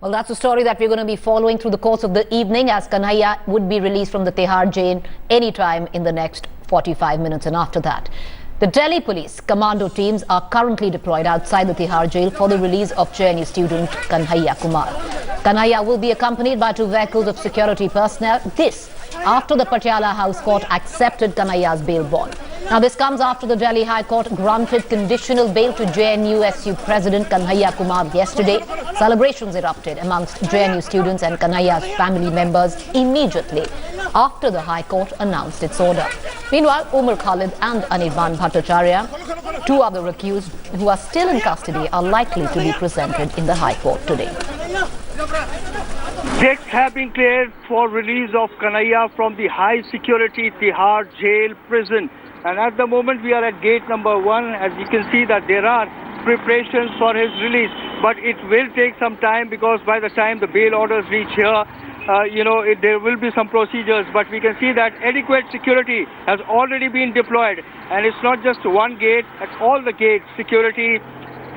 Well, that's a story that we're going to be following through the course of the evening, as Kanhaiya would be released from the Tihar jail anytime in the next 45 minutes. And after that, the Delhi police commando teams are currently deployed outside the Tihar jail for the release of JNU student Kanhaiya Kumar. Kanhaiya will be accompanied by 2 vehicles of security personnel. This after the Patiala House Court accepted Kanhaiya's bail bond. Now, this comes after the Delhi High Court granted conditional bail to JNU SU President Kanhaiya Kumar yesterday. Celebrations erupted amongst JNU students and Kanhaiya's family members immediately after the High Court announced its order. Meanwhile, Umar Khalid and Anirban Bhattacharya, 2 other accused who are still in custody, are likely to be presented in the High Court today. Decks have been cleared for release of Kanhaiya from the high security Tihar jail prison. And at the moment we are at gate number 1. As you can see that there are preparations for his release. But it will take some time, because by the time the bail orders reach here, there will be some procedures. But we can see that adequate security has already been deployed. And it's not just one gate, at all the gates security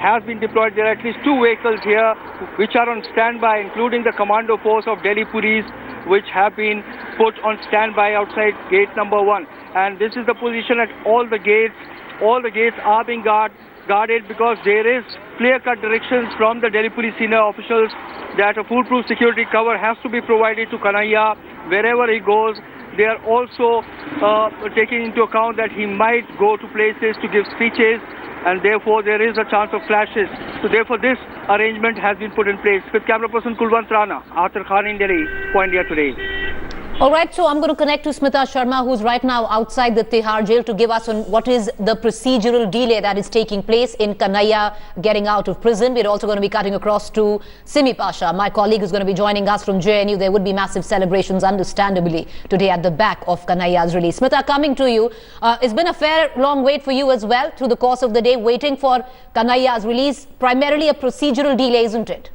has been deployed. There are at least 2 vehicles here which are on standby, including the commando force of Delhi Police, which have been put on standby outside gate number 1. And this is the position at all the gates. All the gates are being guarded, because there is clear-cut directions from the Delhi Police senior officials that a foolproof security cover has to be provided to Kanhaiya wherever he goes. They are also taking into account that he might go to places to give speeches, and therefore there is a chance of clashes. So therefore this arrangement has been put in place. With camera person Kulwant Rana, Arthur Khan in Delhi, for India Today. All right, so I'm going to connect to Smita Sharma, who's right now outside the Tihar jail, to give us on what is the procedural delay that is taking place in Kanhaiya getting out of prison. We're also going to be cutting across to Simi Pasha, my colleague, who's going to be joining us from JNU. There would be massive celebrations, understandably, today at the back of Kanhaiya's release. Smita, coming to you, it's been a fair long wait for you as well through the course of the day, waiting for Kanhaiya's release. Primarily a procedural delay, isn't it?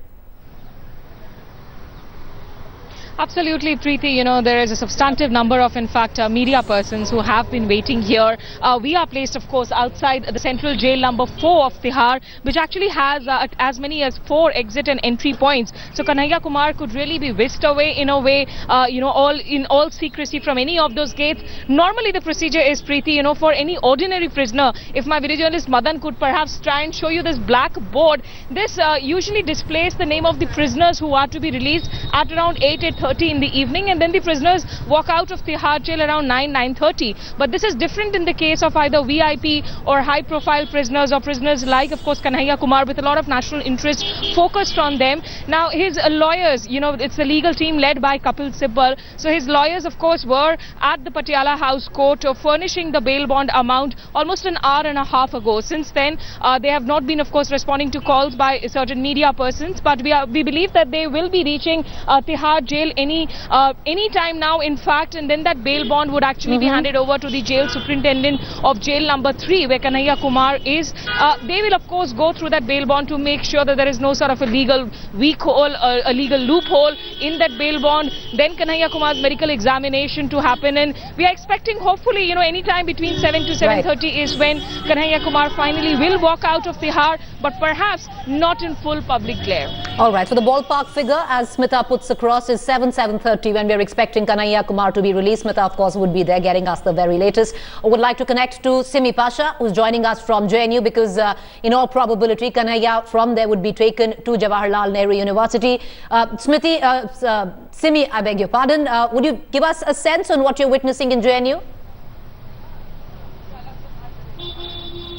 Absolutely, Preeti. There is a substantive number of, in fact, media persons who have been waiting here. We are placed, of course, outside the central jail number 4 of Tihar, which actually has as many as 4 exit and entry points. So Kanhaiya Kumar could really be whisked away in a way, all secrecy from any of those gates. Normally, the procedure is, Preeti, for any ordinary prisoner. If my video journalist Madan could perhaps try and show you this black board, this usually displays the name of the prisoners who are to be released at around 8:30 in the evening, and then the prisoners walk out of Tihar jail around 9:30. But this is different in the case of either VIP or high-profile prisoners, or prisoners like, of course, Kanhaiya Kumar, with a lot of national interest focused on them. Now, his lawyers, it's a legal team led by Kapil Sibbal. So his lawyers, of course, were at the Patiala House Court furnishing the bail bond amount almost an hour and a half ago. Since then, they have not been, of course, responding to calls by certain media persons. But we believe that they will be reaching Tihar jail any time now, in fact, and then that bail bond would actually be handed over to the jail superintendent of jail number 3, where Kanhaiya Kumar is. They will, of course, go through that bail bond to make sure that there is no sort of a legal weak hole, a legal loophole in that bail bond. Then Kanhaiya Kumar's medical examination to happen, and we are expecting, hopefully, any time between 7 to 7:30 is when Kanhaiya Kumar finally will walk out of Tihar, but perhaps not in full public glare. All right, so the ballpark figure, as Smita puts across, is 7:30 when we're expecting Kanhaiya Kumar to be released. Smita, of course, would be there getting us the very latest. I would like to connect to Simi Pasha, who's joining us from JNU, because in all probability, Kanhaiya from there would be taken to Jawaharlal Nehru University. Simi, I beg your pardon, would you give us a sense on what you're witnessing in JNU?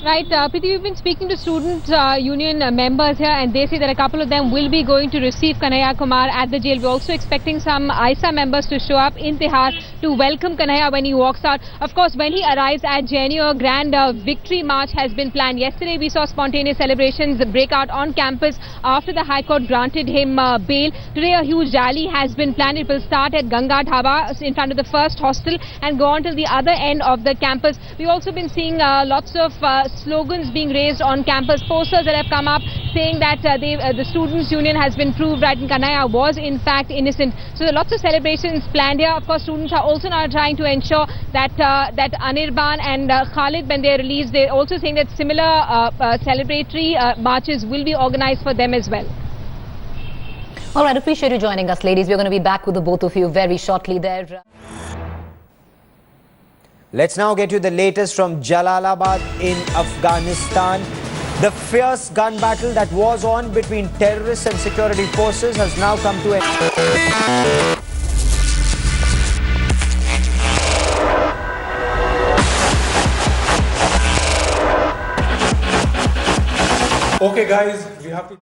Right, Preeti, we've been speaking to student union members here, and they say that a couple of them will be going to receive Kanhaiya Kumar at the jail. We're also expecting some ISA members to show up in Tihar to welcome Kanhaiya when he walks out. Of course, when he arrives at JNU, a grand victory march has been planned. Yesterday, we saw spontaneous celebrations break out on campus after the High Court granted him bail. Today, a huge rally has been planned. It will start at Ganga Dhaba in front of the first hostel and go on till the other end of the campus. We've also been seeing lots of slogans being raised on campus, posters that have come up saying that the students' union has been proved right and Kanhaiya was in fact innocent. So there are lots of celebrations planned here. Of course, students are also now trying to ensure that Anirban and Khalid, when they are released, they're also saying that similar celebratory marches will be organized for them as well. All right, appreciate you joining us, ladies. We're going to be back with the both of you very shortly there. Let's now get you the latest from Jalalabad in Afghanistan. The fierce gun battle that was on between terrorists and security forces has now come to an end. Okay guys, we have to